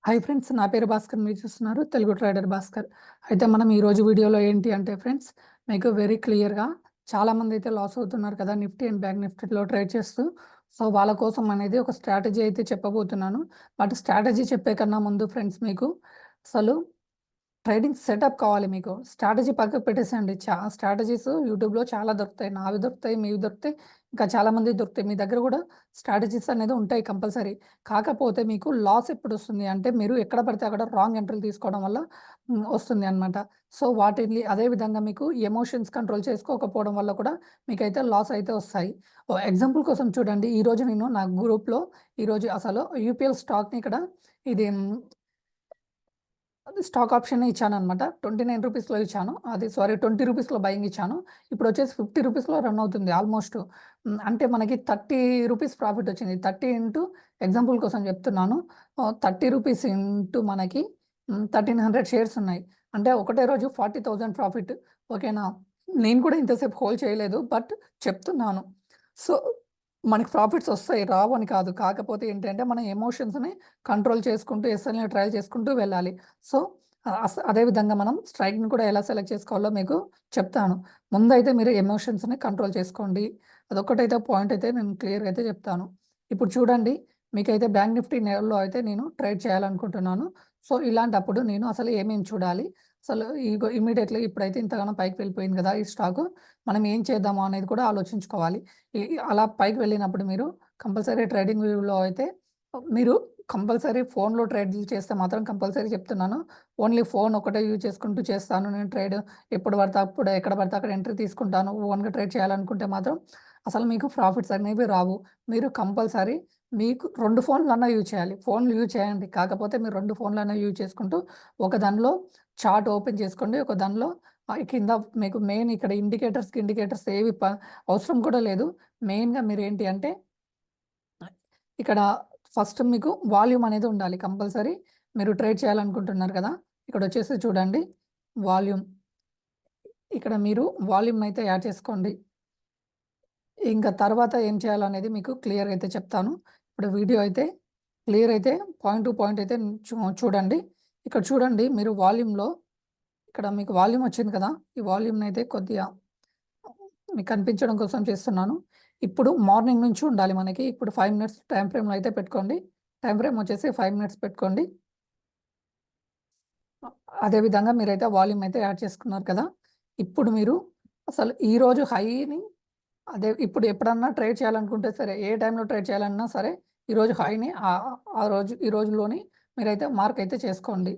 Hi friends, నా పేరు భాస్కర్. మీరు చూస్తున్నారు తెలుగు ట్రేడర్ భాస్కర్. అయితే మనం ఈరోజు వీడియోలో ఏంటి అంటే ఫ్రెండ్స్, మీకు వెరీ క్లియర్‌గా చాలామంది అయితే లాస్ అవుతున్నారు కదా నిఫ్టీ అండ్ బ్యాంక్ నిఫ్టీలో ట్రేడ్ చేస్తూ. సో, వాళ్ళ కోసం అనేది ఒక స్ట్రాటజీ అయితే చెప్పబోతున్నాను. బట్ స్ట్రాటజీ చెప్పే కన్నా ముందు ఫ్రెండ్స్, మీకు అసలు ట్రేడింగ్ సెటప్ కావాలి మీకు. స్ట్రాటజీ పక్కకు పెట్టేసేయండి. స్ట్రాటజీస్ యూట్యూబ్‌లో చాలా దొరుకుతాయి. నావి దొరుకుతాయి, మీవి దొరుకుతాయి, ఇంకా చాలామందివి దొరుకుతాయి. మీ దగ్గర కూడా స్ట్రాటజీస్ అనేది ఉంటాయి కంపల్సరీ. కాకపోతే మీకు లాస్ ఎప్పుడొస్తుంది అంటే, మీరు ఎక్కడ పడితే అక్కడ రాంగ్ ఎంట్రీలు తీసుకోవడం వల్ల వస్తుంది అనమాట. సో, వాటిని అదే విధంగా మీకు ఎమోషన్స్ కంట్రోల్ చేసుకోకపోవడం వల్ల కూడా మీకైతే లాస్ అయితే వస్తాయి. ఎగ్జాంపుల్ కోసం చూడండి. ఈరోజు నేను నా గ్రూప్‌లో ఈరోజు అసలు యూపీఎల్ స్టాక్‌ని ఇక్కడ ఇది అది స్టాక్ ఆప్షన్ ఇచ్చాననమాట. రూ. 29లో ఇచ్చాను. అది సారీ, రూ. 20లో బయింగ్ ఇచ్చాను. ఇప్పుడొచ్చేసి రూ. 50లో రన్ అవుతుంది ఆల్మోస్ట్. అంటే మనకి రూ. 30 ప్రాఫిట్ వచ్చింది. 30 ఇంటూ ఎగ్జాంపుల్ కోసం చెప్తున్నాను. రూ. 30 ఇంటూ మనకి 1300 షేర్స్ ఉన్నాయి. అంటే ఒకటే రోజు 40,000 ప్రాఫిట్. ఓకేనా? నేను కూడా ఇంతసేపు హోల్డ్ చేయలేదు. బట్ చెప్తున్నాను. సో, మనకి ప్రాఫిట్స్ వస్తాయి. రావు అని కాదు. కాకపోతే ఏంటంటే, మన ఎమోషన్స్‌ని కంట్రోల్ చేసుకుంటూ ఎస్ఎల్‌ని ట్రయల్ చేసుకుంటూ వెళ్ళాలి. సో, అదే విధంగా మనం స్ట్రైక్‌ని కూడా ఎలా సెలెక్ట్ చేసుకోవాలో మీకు చెప్తాను. ముందైతే మీరు ఎమోషన్స్‌ని కంట్రోల్ చేసుకోండి. అదొక్కటైతే పాయింట్ అయితే నేను క్లియర్‌గా అయితే చెప్తాను. ఇప్పుడు చూడండి, మీకైతే బ్యాంక్ నిఫ్టీ నెలలో అయితే నేను ట్రేడ్ చేయాలనుకుంటున్నాను. సో, ఇలాంటప్పుడు నేను అసలు ఏమేమి చూడాలి? అసలు ఇమ్మీడియేట్‌లీ ఇప్పుడైతే ఇంతగానం పైకి వెళ్ళిపోయింది కదా ఈ స్టాకు. మనం ఏం చేద్దాము అనేది కూడా ఆలోచించుకోవాలి. అలా పైకి వెళ్ళినప్పుడు మీరు కంపల్సరీ ట్రేడింగ్ వ్యూలో అయితే మీరు కంపల్సరీ ఫోన్‌లో ట్రేడ్‌లు చేస్తే మాత్రం కంపల్సరీ చెప్తున్నాను. ఓన్లీ ఫోన్ ఒకటే యూజ్ చేసుకుంటూ చేస్తాను నేను ట్రేడ్. ఎప్పుడు పడితే అప్పుడు, ఎక్కడ పడితే అక్కడ ఎంట్రీ తీసుకుంటాను. ఓన్‌గా ట్రేడ్ చేయాలనుకుంటే మాత్రం అసలు మీకు ప్రాఫిట్స్ అనేవి రావు. మీరు కంపల్సరీ మీకు 2 ఫోన్‌లన్నా యూజ్ చేయాలి. ఫోన్‌లు యూజ్ చేయండి. కాకపోతే మీరు 2 ఫోన్‌లన్నా యూజ్ చేసుకుంటూ ఒక దానిలో చార్ట్ ఓపెన్ చేసుకోండి. ఒక దానిలో కింద మీకు మెయిన్ ఇక్కడ ఇండికేటర్స్ ఏవి అవసరం కూడా లేదు. మెయిన్‌గా మీరేంటి అంటే, ఇక్కడ ఫస్ట్ మీకు వాల్యూమ్ అనేది ఉండాలి కంపల్సరీ. మీరు ట్రేడ్ చేయాలనుకుంటున్నారు కదా! ఇక్కడొచ్చేసి చూడండి వాల్యూమ్. ఇక్కడ మీరు వాల్యూమ్‌నైతే యాడ్ చేసుకోండి. ఇంకా తర్వాత ఏం చేయాలనేది మీకు క్లియర్‌గా అయితే చెప్తాను. ఇప్పుడు వీడియో అయితే క్లియర్ అయితే పాయింట్ టు పాయింట్ అయితే చూడండి. ఇక్కడ చూడండి, మీరు వాల్యూమ్‌లో ఇక్కడ మీకు వాల్యూమ్ వచ్చింది కదా! ఈ వాల్యూమ్‌నైతే కొద్దిగా మీకు కనిపించడం కోసం చేస్తున్నాను. ఇప్పుడు మార్నింగ్ నుంచి ఉండాలి మనకి. ఇప్పుడు 5 మినిట్స్ టైమ్ ఫ్రేమ్‌లో అయితే పెట్టుకోండి. టైమ్ ఫ్రేమ్ వచ్చేసి 5 మినిట్స్ పెట్టుకోండి. అదే విధంగా మీరైతే వాల్యూమ్ అయితే యాడ్ చేసుకున్నారు కదా! ఇప్పుడు మీరు అసలు ఈరోజు హైని అదే ఇప్పుడు ఎప్పుడన్నా ట్రేడ్ చేయాలనుకుంటే సరే, ఏ టైంలో ట్రేడ్ చేయాలన్నా సరే, ఈరోజు హైని ఈ రోజులోని మీరైతే మార్క్ అయితే చేసుకోండి.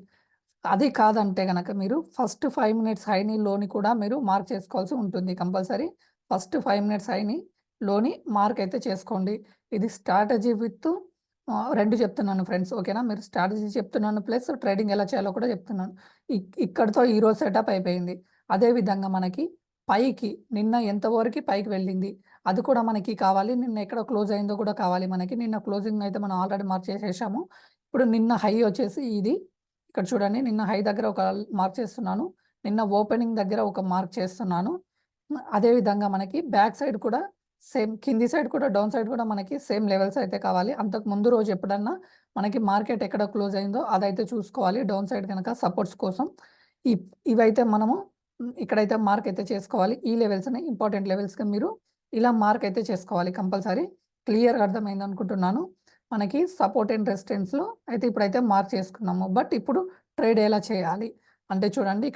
అది కాదంటే గనక మీరు ఫస్ట్ 5 మినిట్స్ హైని, లోని కూడా మీరు మార్క్ చేసుకోవాల్సి ఉంటుంది కంపల్సరీ. ఫస్ట్ 5 మినిట్స్ హైని, లోని మార్క్ అయితే చేసుకోండి. ఇది స్ట్రాటజీ విత్ 2 చెప్తున్నాను ఫ్రెండ్స్. ఓకేనా? మీరు స్ట్రాటజీ చెప్తున్నాను ప్లస్ ట్రేడింగ్ ఎలా చేయాలో కూడా చెప్తున్నాను. ఇక్కడితో ఈరోజు సెటప్ అయిపోయింది. అదే విధంగా మనకి పైకి నిన్న ఎంతవరకి పైకి వెళ్ళింది, అది కూడా మనకి కావాలి. నిన్న ఎక్కడ క్లోజ్ అయిందో కూడా కావాలి మనకి. నిన్న క్లోజింగ్ అయితే మనం ఆల్రెడీ మార్క్ చేసేసాము. ఇప్పుడు నిన్న హై వచ్చేసి ఇది. ఇక్కడ చూడండి, నిన్న హై దగ్గర ఒక మార్క్ చేస్తున్నాను. నిన్న ఓపెనింగ్ దగ్గర ఒక మార్క్ చేస్తున్నాను. అదే విధంగా మనకి బ్యాక్ సైడ్ కూడా సేమ్, కింది సైడ్ కూడా డౌన్ సైడ్ కూడా మనకి సేమ్ లెవెల్స్ అయితే కావాలి. అంతకు ముందు రోజు ఎప్పుడన్నా మనకి మార్కెట్ ఎక్కడ క్లోజ్ అయిందో అదైతే చూసుకోవాలి. డౌన్ సైడ్ గనక సపోర్ట్స్ కోసం ఇవైతే మనము ఇక్కడైతే మార్క్ అయితే చేసుకోవాలి. ఈ లెవెల్స్‌ని ఇంపార్టెంట్ లెవెల్స్‌గా మీరు ఇలా మార్క్ అయితే చేసుకోవాలి కంపల్సరీ. క్లియర్‌గా అర్థమైందనుకుంటున్నాను. మనకి సపోర్ట్ అండ్ రెసిస్టెన్స్‌లో అయితే ఇప్పుడైతే మార్క్ చేసుకున్నాము. బట్ ఇప్పుడు ట్రేడ్ ఎలా చేయాలి అంటే చూడండి,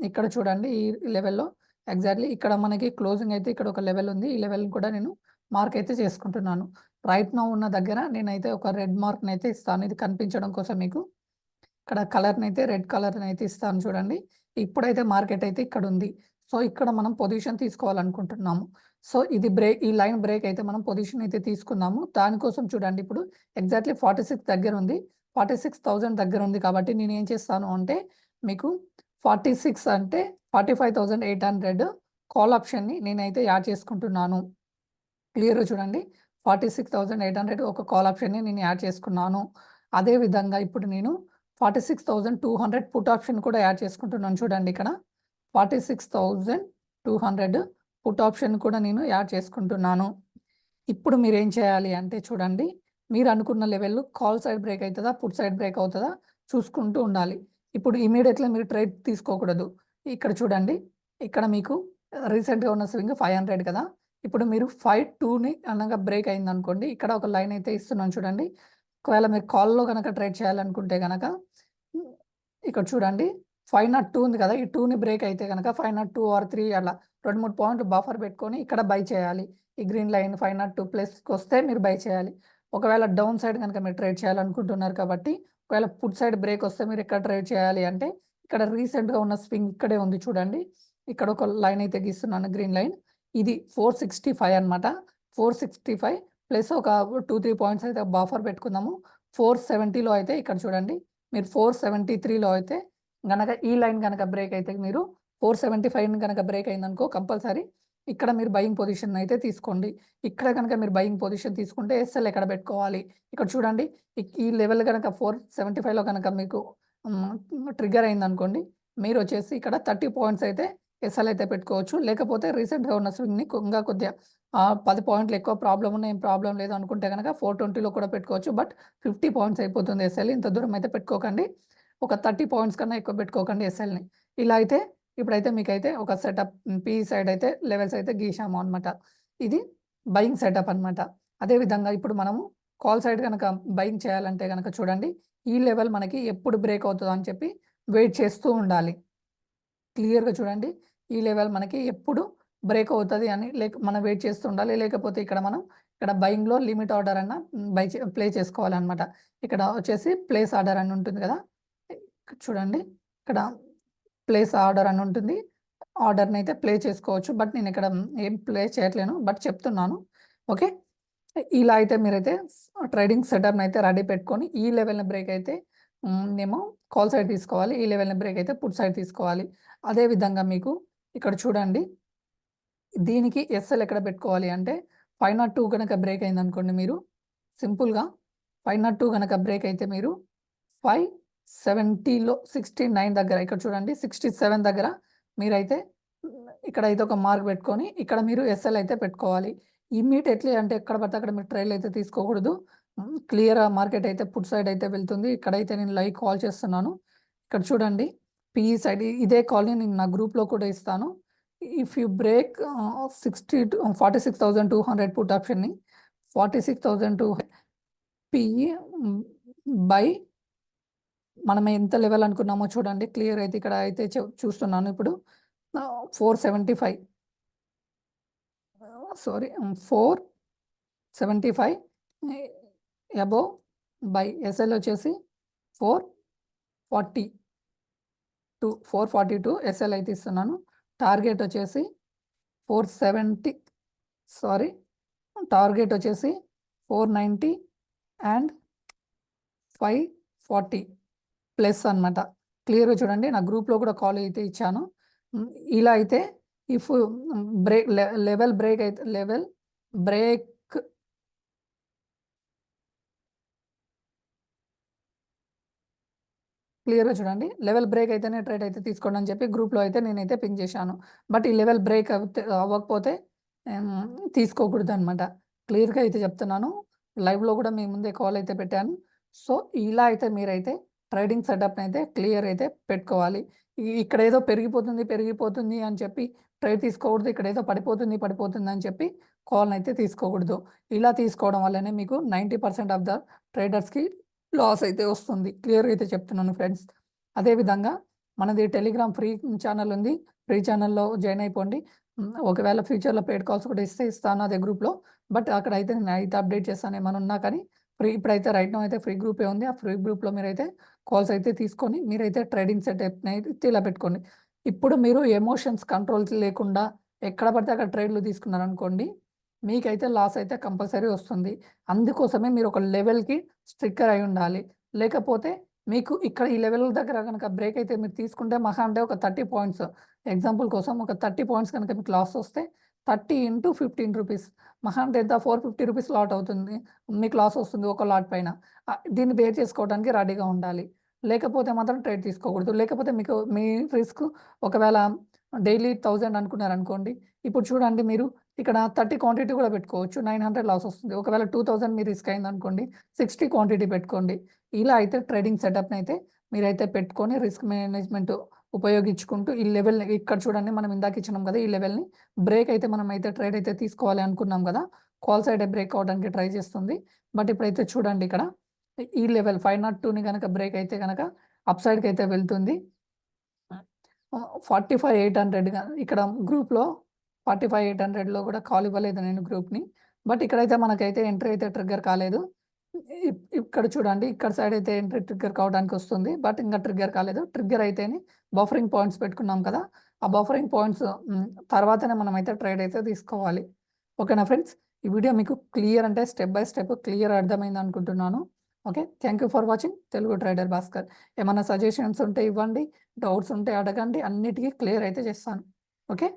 ఇక్కడ చూడండి ఈ లెవెల్‌లో ఎగ్జాక్ట్‌లీ ఇక్కడ మనకి క్లోజింగ్ అయితే ఇక్కడ ఒక లెవెల్ ఉంది. ఈ లెవెల్‌ని కూడా నేను మార్క్ అయితే చేసుకుంటున్నాను. రైట్ నౌ ఉన్న దగ్గర నేనైతే ఒక రెడ్ మార్క్‌నైతే ఇస్తాను. ఇది కనిపించడం కోసం మీకు. ఇక్కడ కలర్‌నైతే రెడ్ కలర్‌నైతే ఇస్తాను చూడండి. ఇప్పుడైతే మార్కెట్ అయితే ఇక్కడుంది. సో, ఇక్కడ మనం పొజిషన్ తీసుకోవాలనుకుంటున్నాము. సో, ఈ లైన్ బ్రేక్ అయితే మనం పొజిషన్ అయితే తీసుకున్నాము. దానికోసం చూడండి, ఇప్పుడు ఎగ్జాక్ట్‌లీ 46 దగ్గరుంది. 46,000 దగ్గరుంది కాబట్టి నేనేం చేస్తాను అంటే, మీకు 46 అంటే 45,800 కాల్ ఆప్షన్‌ని నేనైతే యాడ్ చేసుకుంటున్నాను. క్లియర్‌గా చూడండి. 46,800 ఒక కాల్ ఆప్షన్‌ని నేను యాడ్ చేసుకున్నాను. అదే విధంగా ఇప్పుడు నేను 46,200 పుట్ ఆప్షన్ కూడా యాడ్ చేసుకుంటున్నాను చూడండి ఇక్కడ. 46,200 పుట్ ఆప్షన్ కూడా నేను యాడ్ చేసుకుంటున్నాను. ఇప్పుడు మీరేం చేయాలి అంటే చూడండి, మీరు అనుకున్న లెవెల్ కాల్ సైడ్ బ్రేక్ అవుతుందా, పుట్ సైడ్ బ్రేక్ అవుతుందా చూసుకుంటూ ఉండాలి. ఇప్పుడు ఇమీడియట్‌లీ మీరు ట్రేడ్ తీసుకోకూడదు. ఇక్కడ చూడండి. ఇక్కడ మీకు రీసెంట్‌గా ఉన్న స్వింగ్ 500 కదా! ఇప్పుడు మీరు 5.2ని అనగా బ్రేక్ అయిందనుకోండి. ఇక్కడ ఒక లైన్ అయితే ఇస్తున్నాను చూడండి. ఒకవేళ మీరు కాల్‌లో గనక ట్రేడ్ చేయాలనుకుంటే గనక హ్మ్, ఇక్కడ చూడండి. 502 ఉంది కదా! ఈ 2ని బ్రేక్ అయితే గనక 502 ఆర్ 3 అలా 2, 3 పాయింట్లు బఫర్ పెట్టుకొని ఇక్కడ బై చేయాలి. ఈ గ్రీన్ లైన్ 502 ప్లస్‌కొస్తే మీరు బై చేయాలి. ఒకవేళ డౌన్ సైడ్ గనక మీరు ట్రేడ్ చేయాలనుకుంటున్నారు కాబట్టి, ఒకవేళ పుట్ సైడ్ బ్రేక్ వస్తే మీరు ఎక్కడ ట్రేడ్ చేయాలి అంటే, ఇక్కడ రీసెంట్‌గా ఉన్న స్వింగ్ ఇక్కడే ఉంది చూడండి. ఇక్కడ ఒక లైన్ అయితే గీస్తున్నాను గ్రీన్ లైన్. ఇది 465 అనమాట. 465 ప్లస్ ఒక 2, 3 పాయింట్స్ అయితే బఫర్ పెట్టుకుందాము. 470లో అయితే ఇక్కడ చూడండి. మీరు 473లో అయితే గనక ఈ లైన్ గనక బ్రేక్ అయితే మీరు 475 గనక బ్రేక్ అయిందనుకో కంపల్సరీ ఇక్కడ మీరు బయింగ్ పొజిషన్ అయితే తీసుకోండి. ఇక్కడ గనక మీరు బయింగ్ పొజిషన్ తీసుకుంటే ఎస్ఎల్ ఎక్కడ పెట్టుకోవాలి? ఇక్కడ చూడండి. ఈ లెవెల్ గనక 475లో గనక మీకు ట్రిగ్గర్ అయిందనుకోండి. మీరొచ్చేసి ఇక్కడ 30 పాయింట్స్ అయితే ఎస్ఎల్ అయితే పెట్టుకోవచ్చు. లేకపోతే రీసెంట్‌గా ఉన్న స్వింగ్‌ని ఇంకా కొద్దిగా 10 పాయింట్లు ఎక్కువ ప్రాబ్లమ్ ఉన్నాయి, ఏం ప్రాబ్లమ్ లేదు అనుకుంటే గనక 420లో కూడా పెట్టుకోవచ్చు. బట్ 50 పాయింట్స్ అయిపోతుంది ఎస్ఎల్. ఇంత దూరం అయితే పెట్టుకోకండి. ఒక 30 పాయింట్స్ కన్నా ఎక్కువ పెట్టుకోకండి ఎస్ఎల్‌ని. ఇలా అయితే ఇప్పుడైతే మీకైతే ఒక సెటప్ పీ సైడ్ అయితే లెవెల్స్ అయితే గీశాము అనమాట. ఇది బయింగ్ సెటప్ అనమాట. అదేవిధంగా ఇప్పుడు మనము కాల్ సైడ్ గనక బయింగ్ చేయాలంటే గనక చూడండి. ఈ లెవెల్ మనకి ఎప్పుడు బ్రేక్ అవుతదో అని చెప్పి వెయిట్ చేస్తూ ఉండాలి. క్లియర్‌గా చూడండి. ఈ లెవెల్ మనకి ఎప్పుడు బ్రేక్ అవుతది అని మనం వెయిట్ చేస్తూ ఉండాలి. లేకపోతే ఇక్కడ బయింగ్‌లో లిమిట్ ఆర్డర్ అన్న ప్లే చేసుకోవాలనమాట. ఇక్కడ వచ్చేసి ప్లేస్ ఆర్డర్ అని ఉంటుంది కదా! చూడండి. ఇక్కడ ప్లేస్ ఆర్డర్ అని ఉంటుంది. ఆర్డర్‌నైతే ప్లే చేసుకోవచ్చు. బట్ నేనిక్కడ ఏం ప్లే చేయట్లేను. బట్ చెప్తున్నాను. ఓకే. ఇలా అయితే మీరైతే ట్రేడింగ్ సెటప్‌నైతే రెడీ పెట్టుకొని ఈ లెవెల్‌ని బ్రేక్ అయితే ఏమో కాల్ సైడ్ తీసుకోవాలి. ఈ లెవెల్‌ని బ్రేక్ అయితే పుట్ సైడ్ తీసుకోవాలి. అదే విధంగా మీకు ఇక్కడ చూడండి. దీనికి ఎస్ఎల్ ఎక్కడ పెట్టుకోవాలి అంటే 502 గనక బ్రేక్ అయిందనుకోండి మీరు సింపుల్‌గా 502 గనక బ్రేక్ అయితే మీరు 570లో 69 దగ్గర ఇక్కడ చూడండి 67 దగ్గర మీరైతే ఇక్కడైతే ఒక మార్క్ పెట్టుకొని ఇక్కడ మీరు ఎస్ఎల్ అయితే పెట్టుకోవాలి. ఇమ్మీడియేట్‌లీ అంటే ఎక్కడ పడితే అక్కడ మీరు ట్రైల్ అయితే తీసుకోకూడదు. క్లియర్‌గా మార్కెట్ అయితే పుట్ సైడ్ అయితే వెళ్తుంది. ఇక్కడైతే నేను లైవ్ కాల్ చేస్తున్నాను. ఇక్కడ చూడండి పీఈ సైడ్ ఇదే కాల్‌ని నేను నా గ్రూప్‌లో కూడా ఇస్తాను. ఇఫ్ యూ బ్రేక్ 46,200 పుట్ ఆప్షన్‌ని 46,200 పీఈ బై మనం ఎంత లెవెల్ అనుకున్నామో చూడండి. క్లియర్ అయితే ఇక్కడ అయితే చూస్తున్నాను ఇప్పుడు. 475 సారీ 475 అబోవ్ బై ఎస్ఎల్ వచ్చేసి 442 ఎస్ఎల్ అయితే ఇస్తున్నాను. టార్గెట్ వచ్చేసి 470 సారీ టార్గెట్ వచ్చేసి 490 అండ్ 540 ప్లస్ అనమాట. క్లియర్‌గా చూడండి. నా గ్రూప్‌లో కూడా కాల్ అయితే ఇచ్చాను. ఇలా అయితే ఇఫ్ బ్రేక్ లెవెల్ బ్రేక్ అయితే లెవెల్ బ్రేక్ క్లియర్‌గా చూడండి. లెవెల్ బ్రేక్ అయితేనే ట్రేడ్ అయితే తీసుకోండి అని చెప్పి గ్రూప్‌లో అయితే నేనైతే పింగ్ చేశాను. బట్ ఈ లెవెల్ బ్రేక్ అవ్వకపోతే తీసుకోకూడదనమాట. క్లియర్‌గా అయితే చెప్తున్నాను. లైవ్‌లో కూడా మీ ముందే కాల్ అయితే పెట్టాను. సో, ఇలా అయితే మీరైతే ట్రేడింగ్ సెటప్‌నైతే క్లియర్ అయితే పెట్టుకోవాలి. ఇక్కడేదో పెరిగిపోతుంది అని చెప్పి ట్రేడ్ తీసుకోకూడదు. ఇక్కడేదో పడిపోతుంది అని చెప్పి కాల్‌నైతే తీసుకోకూడదు. ఇలా తీసుకోవడం వల్లనే మీకు 90% ఆఫ్ ద ట్రేడర్స్‌కి లాస్ అయితే వస్తుంది. క్లియర్‌గా అయితే చెప్తున్నాను ఫ్రెండ్స్. అదేవిధంగా మనది టెలిగ్రామ్ ఫ్రీ ఛానెల్ ఉంది. ఫ్రీ ఛానెల్‌లో జాయిన్ అయిపోండి. ఒకవేళ ఫ్యూచర్‌లో పెయిడ్ కాల్స్ కూడా ఇస్తాను అదే గ్రూప్‌లో. బట్ అక్కడైతే నేనైతే అప్డేట్ చేస్తాను ఏమైనా ఉన్నా కానీ ఇప్పుడైతే రైట్ నౌ అయితే ఫ్రీ గ్రూపే ఉంది. ఆ ఫ్రీ గ్రూప్‌లో మీరైతే కాల్స్ అయితే తీసుకొని మీరైతే ట్రేడింగ్ సెటప్‌నైతే ఇలా పెట్టుకోండి. ఇప్పుడు మీరు ఎమోషన్స్ కంట్రోల్ లేకుండా ఎక్కడ పడితే అక్కడ ట్రేడ్‌లు తీసుకున్నారనుకోండి, మీకైతే లాస్ అయితే కంపల్సరీ వస్తుంది. అందుకోసమే మీరు ఒక లెవెల్‌కి స్టిక్కర్ అయి ఉండాలి. లేకపోతే మీకు ఇక్కడ ఈ లెవెల్ దగ్గర గనక బ్రేక్ అయితే మీరు తీసుకుంటే మహా అంటే ఒక 30 పాయింట్స్ ఎగ్జాంపుల్ కోసం ఒక 30 పాయింట్స్ కనుక మీకు లాస్ వస్తే 30 ఇంటూ ₹15 మహా అంటే ఎంత ₹450 లాట్ అవుతుంది. మీకు లాస్ వస్తుంది ఒక లాట్ పైన. దీన్ని బేర్ చేసుకోవడానికి రెడీగా ఉండాలి. లేకపోతే మాత్రం ట్రేడ్ తీసుకోకూడదు. లేకపోతే మీ రిస్క్ ఒకవేళ డైలీ 1000 అనుకున్నారనుకోండి. ఇప్పుడు చూడండి మీరు ఇక్కడ 30 క్వాంటిటీ కూడా పెట్టుకోవచ్చు. 900 లాస్ వస్తుంది. ఒకవేళ 2000 మీ రిస్క్ అయిందనుకోండి 60 క్వాంటిటీ పెట్టుకోండి. ఇలా అయితే ట్రేడింగ్ సెటప్‌ని అయితే మీరైతే పెట్టుకొని రిస్క్ మేనేజ్‌మెంట్ ఉపయోగించుకుంటూ ఈ లెవెల్‌ని ఇక్కడ చూడండి మనం ఇందాక ఇచ్చినాం కదా! ఈ లెవెల్‌ని బ్రేక్ అయితే మనమైతే ట్రేడ్ అయితే తీసుకోవాలి అనుకున్నాం కదా! కాల్ సైడే బ్రేక్ అవ్వడానికి ట్రై చేస్తుంది. బట్ ఇప్పుడైతే చూడండి ఇక్కడ ఈ లెవెల్ 502ని గనక బ్రేక్ అయితే గనక అప్ సైడ్‌కి అయితే వెళ్తుంది. 45,800 ఇక్కడ గ్రూప్‌లో 45,800లో కూడా కాల్ ఇవ్వలేదు నేను గ్రూప్‌ని. బట్ ఇక్కడైతే మనకైతే ఎంట్రీ అయితే ట్రిగ్గర్ కాలేదు. ఇక్కడ చూడండి ఇక్కడ సైడ్ అయితే ఎంట్రీ ట్రిగ్గర్ కావడానికి వస్తుంది. బట్ ఇంకా ట్రిగ్గర్ కాలేదు. ట్రిగ్గర్ అయితేనే బఫరింగ్ పాయింట్స్ పెట్టుకున్నాం కదా! ఆ బఫరింగ్ పాయింట్స్ తర్వాతనే మనమైతే ట్రేడ్ అయితే తీసుకోవాలి. ఓకేనా ఫ్రెండ్స్? ఈ వీడియో మీకు క్లియర్ అంటే స్టెప్ బై స్టెప్ క్లియర్ అర్థమైంది అనుకుంటున్నాను. Okay. Thank you for watching Telugu trader Bhaskar. ఏమన్నా సజెషన్స్ ఉంటే ఇవ్వండి. డౌట్స్ ఉంటే అడగండి. అన్నిటికి క్లియర్ అయితే చేస్తాను. ఓకే.